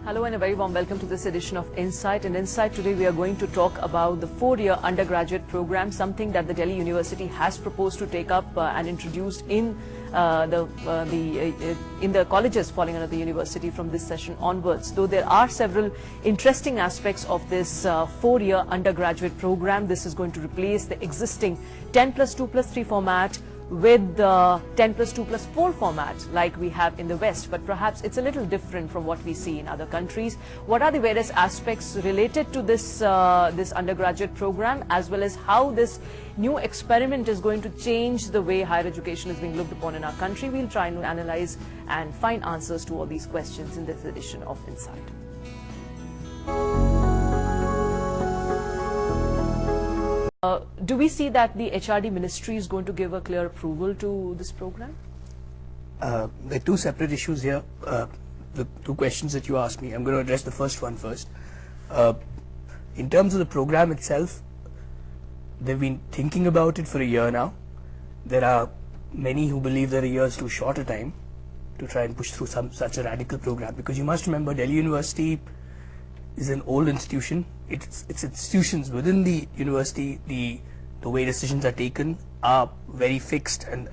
Hello and a very warm welcome to this edition of Insight. In Insight today we are going to talk about the 4-year undergraduate program, something that the Delhi University has proposed to take up and introduced in the colleges falling under the university from this session onwards. Though there are several interesting aspects of this 4-year undergraduate program, this is going to replace the existing 10+2+3 format with the 10+2+4 format like we have in the West, but perhaps it's a little different from what we see in other countries. What are the various aspects related to this this undergraduate program, as well as how this new experiment is going to change the way higher education is being looked upon in our country? We'll try and analyze and find answers to all these questions in this edition of Insight. Do we see that the HRD ministry is going to give a clear approval to this program? There are two separate issues here. The two questions that you asked me, I'm going to address the first one first. In terms of the program itself, they've been thinking about it for a year now. There are many who believe that a year is too short a time to try and push through such a radical program, because you must remember Delhi University is an old institution. It's institutions within the university, the way decisions are taken are very fixed, and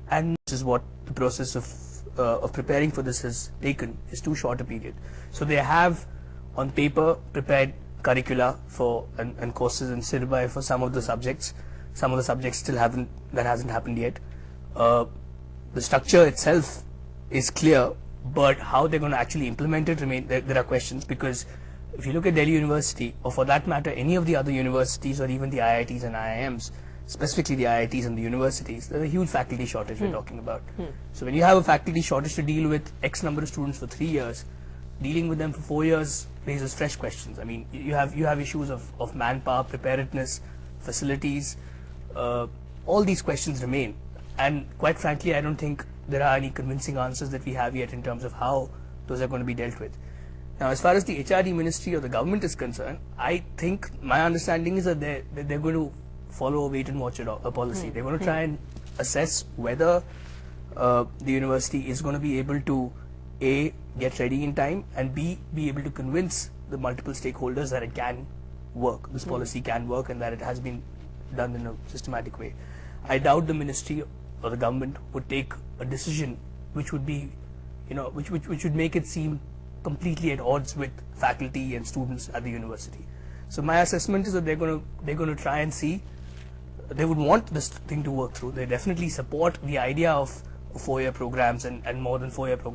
this is what the process of preparing for this has taken, is too short a period. So they have on paper prepared curricula for and courses and syllabi for some of the subjects. Some of the subjects still hasn't happened yet. The structure itself is clear, but how they're going to actually implement it there are questions, because if you look at Delhi University, or for that matter any of the other universities, or even the IITs and IIMs, specifically the IITs and the universities, there's a huge faculty shortage we're talking about. So when you have a faculty shortage to deal with X number of students for 3 years, dealing with them for 4 years raises fresh questions. I mean, you have issues of manpower, preparedness, facilities, all these questions remain, and quite frankly I don't think there are any convincing answers that we have yet in terms of how those are going to be dealt with. Now, as far as the HRD ministry or the government is concerned, I think my understanding is that they're going to follow a wait and watch policy. They're going to try and assess whether the university is going to be able to A, get ready in time, and B, be able to convince the multiple stakeholders that it can work, this policy can work, and that it has been done in a systematic way. I doubt the ministry or the government would take a decision which would be, which would make it seem completely at odds with faculty and students at the university. So my assessment is that they're going to try and see. They would want this thing to work through. They definitely support the idea of 4-year programs and more than 4-year programs.